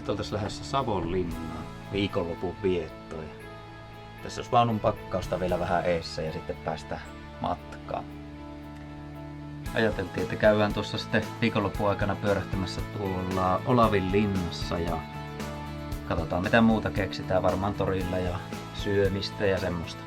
nyt oltaisiin lähdössä Savonlinnaan viikonlopun viettoon. Tässä olisi vaunun pakkausta vielä vähän eessä ja sitten päästään matkaan. Ajateltiin, että käydään tuossa sitten viikonlopun aikana pyörähtämässä tuolla Olavinlinnassa ja katsotaan mitä muuta keksitään varmaan torilla ja syömistä ja semmoista.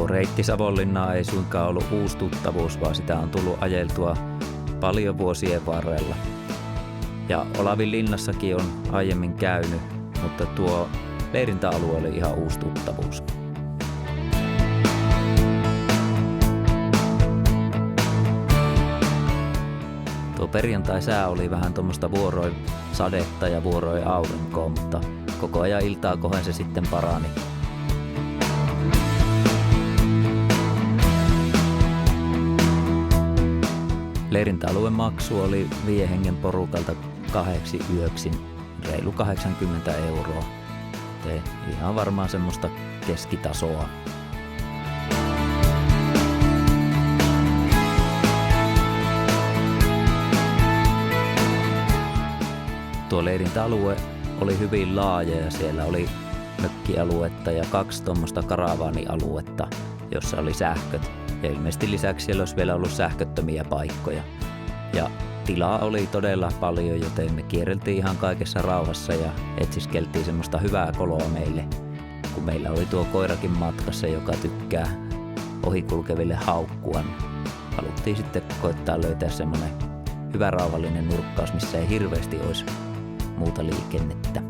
Reitti Savonlinnaa ei suinkaan ollut uusi tuttavuus, vaan sitä on tullut ajeltua paljon vuosien varrella. Ja Olavinlinnassakin on aiemmin käynyt, mutta tuo leirintäalue oli ihan uusi tuttavuus. Tuo perjantai-sää oli vähän tuommoista vuoroin sadetta ja vuoroin aurinkoa, mutta koko ajan iltaa kohen se sitten parani. Leirintäalueen maksu oli 5 hengen porukalta 2 yöksi reilu 80 €. Ihan varmaan semmoista keskitasoa. Tuo leirintäalue oli hyvin laaja ja siellä oli mökkialuetta ja 2 tuommoista karavaanialuetta, jossa oli sähköt. Ja ilmeisesti lisäksi siellä olisi vielä ollut sähköttömiä paikkoja. Ja tilaa oli todella paljon, joten me kierreltiin ihan kaikessa rauhassa ja etsiskeltiin semmoista hyvää koloa meille. Kun meillä oli tuo koirakin matkassa, joka tykkää ohikulkeville haukkua, niin haluttiin sitten koittaa löytää semmoinen hyvä rauhallinen nurkkaus, missä ei hirveästi olisi muuta liikennettä.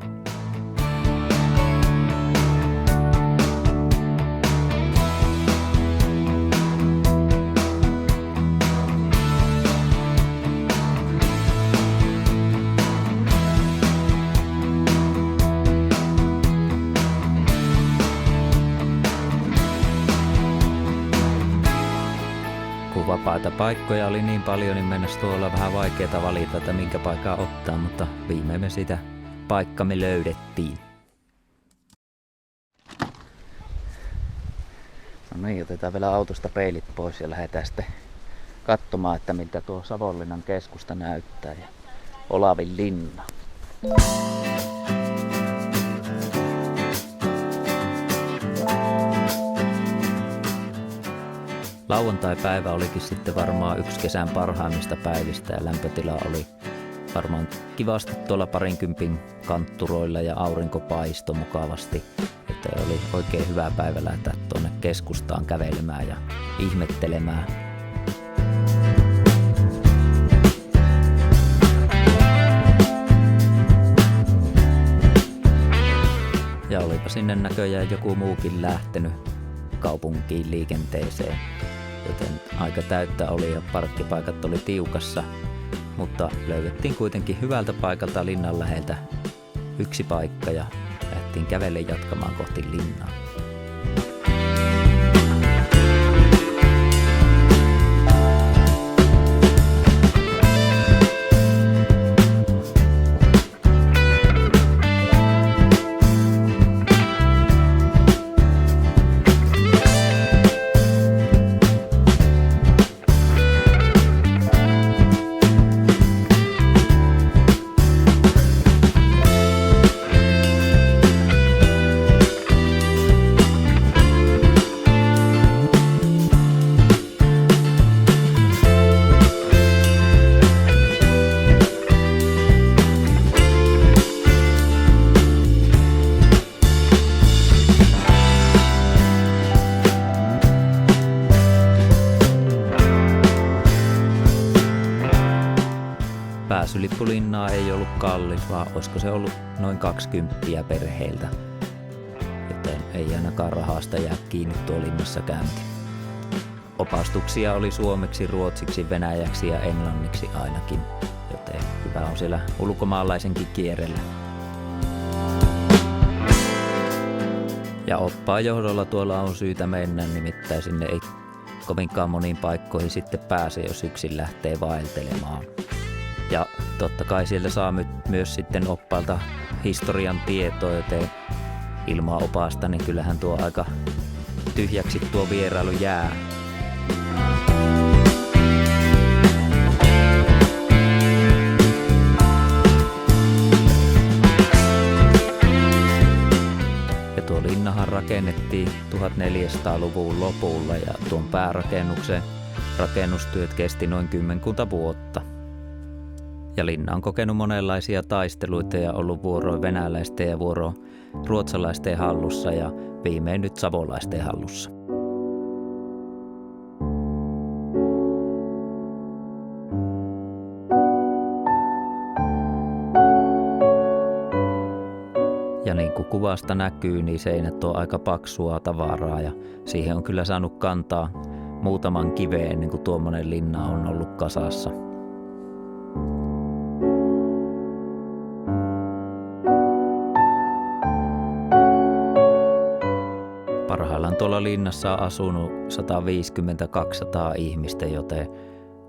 Vapaita paikkoja oli niin paljon, niin mennessä tuolla vähän vaikeaa valita, että minkä paikkaa ottaa, mutta viimein me sitä paikkamme löydettiin. No niin, otetaan vielä autosta peilit pois ja lähdetään sitten katsomaan, että miltä tuo Savonlinnan keskusta näyttää ja Olavinlinna. Lauantai-päivä olikin sitten varmaan yksi kesän parhaimmista päivistä ja lämpötila oli varmaan kivasti tuolla 20 kantturoilla ja aurinko paistoi mukavasti. Että oli oikein hyvä päivä lähteä tuonne keskustaan kävelemään ja ihmettelemään. Ja olipa sinne näköjään joku muukin lähtenyt kaupunkiin liikenteeseen, joten aika täyttä oli ja parkkipaikat oli tiukassa, mutta löydettiin kuitenkin hyvältä paikalta linnan läheltä yksi paikka ja lähdettiin kävellen jatkamaan kohti linnaa. Pääsylippulinnaa ei ollut kallis, vaan olisiko se ollut noin 20 perheiltä, joten ei ainakaan rahasta jää kiinni tuo linnassa käynti. Opastuksia oli suomeksi, ruotsiksi, venäjäksi ja englanniksi ainakin, joten hyvä on siellä ulkomaalaisenkin kierrellä. Ja oppaan johdolla tuolla on syytä mennä, nimittäin sinne ei kovinkaan moniin paikkoihin sitten pääse, jos yksin lähtee vaeltelemaan. Ja totta kai sieltä saa myös sitten oppailta historian tietoa, joten ilman opasta, niin kyllähän tuo aika tyhjäksi tuo vierailu jää. Ja tuo linnahan rakennettiin 1400-luvun lopulla ja tuon päärakennuksen rakennustyöt kesti noin 10 vuotta. Ja linna on kokenut monenlaisia taisteluita ja ollut vuoroin venäläisten ja vuoroin ruotsalaisten hallussa ja viimein nyt savolaisten hallussa. Ja niin kuin kuvasta näkyy, niin seinät on aika paksua tavaraa ja siihen on kyllä saanut kantaa muutaman kiveen ennen kuin tuommoinen linna on ollut kasassa. Parhaillaan tuolla linnassa on asunut 150-200 ihmistä, joten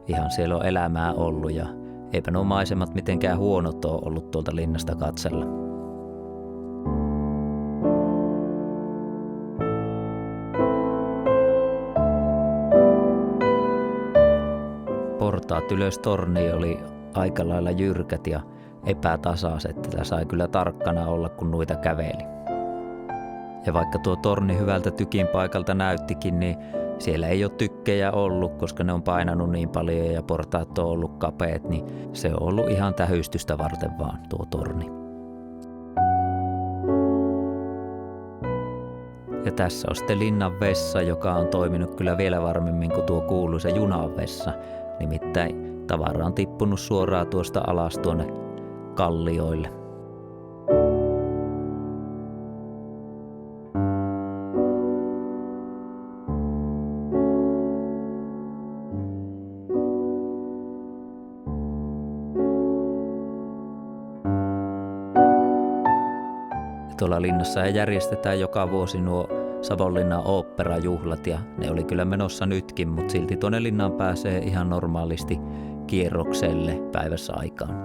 ihan siellä on elämää ollut ja eipä nuo maisemat mitenkään huonot ole ollut tuolta linnasta katsella. Portaat ylös torniin oli aika lailla jyrkät ja epätasaiset. Tätä sai kyllä tarkkana olla, kun noita käveli. Ja vaikka tuo torni hyvältä tykin paikalta näyttikin, niin siellä ei ole tykkejä ollut, koska ne on painanut niin paljon ja portaat on ollut kapeat, niin se on ollut ihan tähystystä varten vaan tuo torni. Ja tässä on sitten linnan vessa, joka on toiminut kyllä vielä varmemmin kuin tuo kuuluisa junan vessa. Nimittäin tavara on tippunut suoraan tuosta alas tuonne kallioille. Tuolla linnassa järjestetään joka vuosi nuo Savonlinnan oopperajuhlat ja ne oli kyllä menossa nytkin, mutta silti tuonne linnaan pääsee ihan normaalisti kierrokselle päivässä aikaan.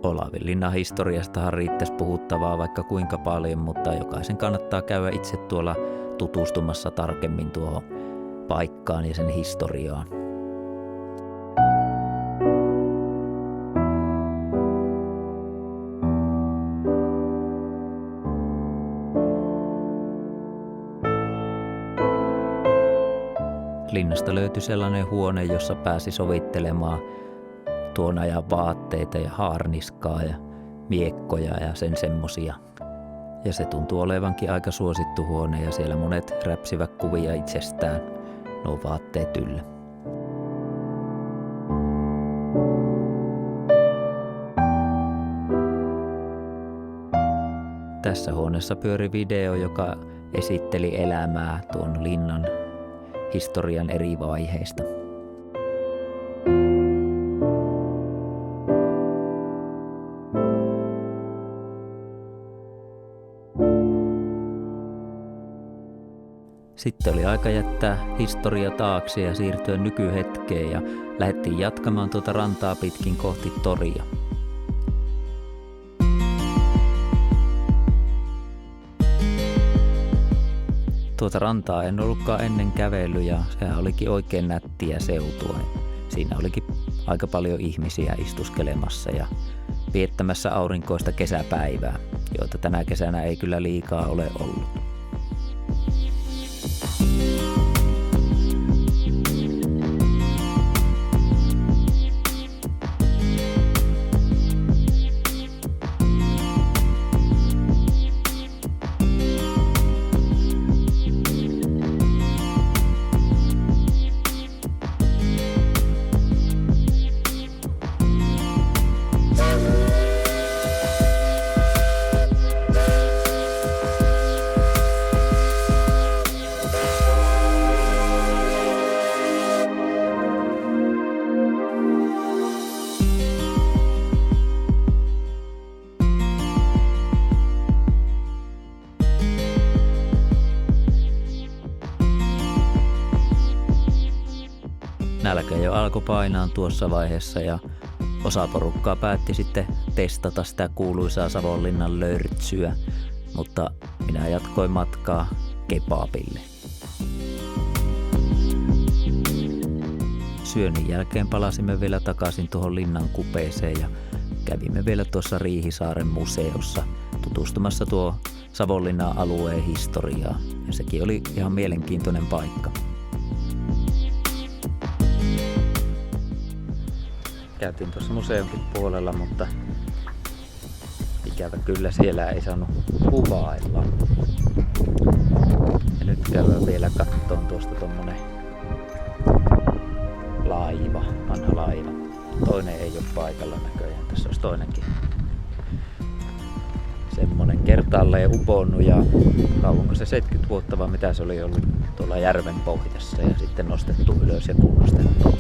Olavinlinnan historiastahan riittäisi puhuttavaa vaikka kuinka paljon, mutta jokaisen kannattaa käydä itse tuolla tutustumassa tarkemmin tuohon paikkaan ja sen historiaan. Linnasta löytyi sellainen huone, jossa pääsi sovittelemaan tuon ajan vaatteita ja haarniskaa ja miekkoja ja sen semmosia. Ja se tuntuu olevankin aika suosittu huone ja siellä monet räpsivät kuvia itsestään nuo vaatteet yllä. Tässä huoneessa pyöri video, joka esitteli elämää tuon linnan historian eri vaiheista. Sitten oli aika jättää historia taakse ja siirtyä nykyhetkeen ja lähdettiin jatkamaan tuota rantaa pitkin kohti toria. Tuota rantaa en ollutkaan ennen kävellyt ja sehän olikin oikein nättiä seutua. Siinä olikin aika paljon ihmisiä istuskelemassa ja viettämässä aurinkoista kesäpäivää, joita tänä kesänä ei kyllä liikaa ole ollut. Nälkä jo alkoi painaa tuossa vaiheessa ja osa porukkaa päätti sitten testata sitä kuuluisaa Savonlinnan lörtsyä, mutta minä jatkoin matkaa kebabille. Syönnin jälkeen palasimme vielä takaisin tuohon linnan kupeeseen ja kävimme vielä tuossa Riihisaaren museossa tutustumassa tuo Savonlinnan alueen historiaa. Ja sekin oli ihan mielenkiintoinen paikka. Käytiin tuossa museonkin puolella, mutta ikävä kyllä siellä ei saanut kuvailla. Ja nyt käydään vielä kattoon tuosta tommonen laiva, vanha laiva. Toinen ei ole paikalla näköjään, tässä olisi toinenkin. Semmonen kertaalleen uponnut ja kauanko se 70 vuotta vai mitä se oli ollut tuolla järven pohjassa ja sitten nostettu ylös ja kunnostettu.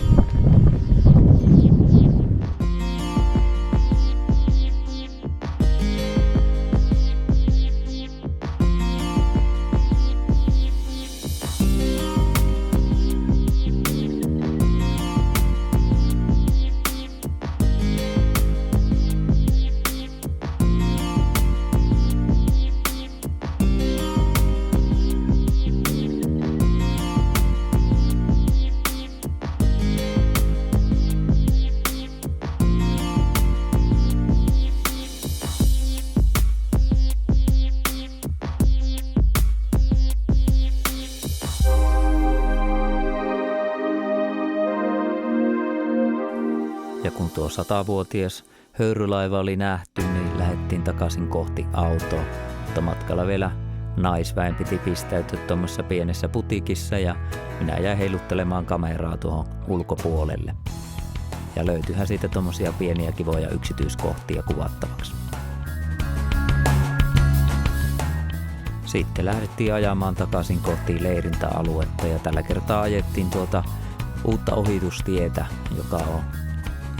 Ja kun tuo 100-vuotias höyrylaiva oli nähty, niin lähdettiin takaisin kohti autoa. Mutta matkalla vielä naisväen piti pistäytyä tuommoisessa pienessä putiikissa ja minä jäin heiluttelemaan kameraa tuohon ulkopuolelle. Ja löytyihän siitä tuommoisia pieniä kivoja yksityiskohtia kuvattavaksi. Sitten lähdettiin ajamaan takaisin kohti leirintäaluetta ja tällä kertaa ajettiin tuota uutta ohitustietä, joka on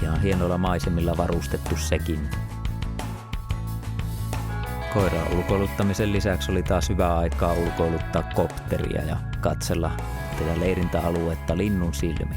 ihan hienoilla maisemilla varustettu sekin. Koiraan ulkoiluttamisen lisäksi oli taas hyvää aikaa ulkoiluttaa kopteria ja katsella tätä leirintäaluetta linnun silmin.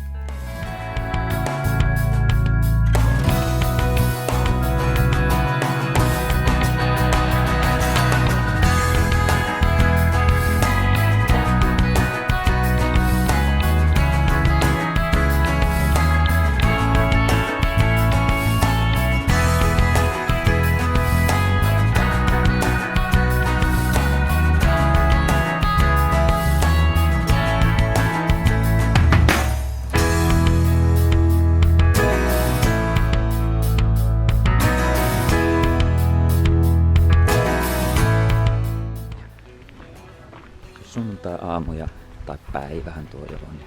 Sunnuntai-aamuja tai päivähän tuo jo on.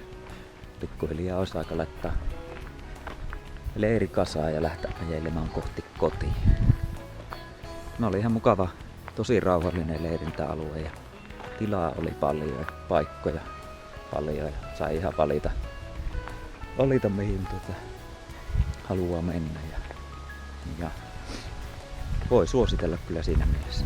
Pikkuhiljaa olisi aika laittaa leiri kasaan ja lähteä ajelemaan kohti kotiin. No oli ihan mukava, tosi rauhallinen leirintäalue ja tilaa oli paljon ja paikkoja paljon ja sai ihan valita mihin haluaa mennä ja voi suositella kyllä siinä mielessä.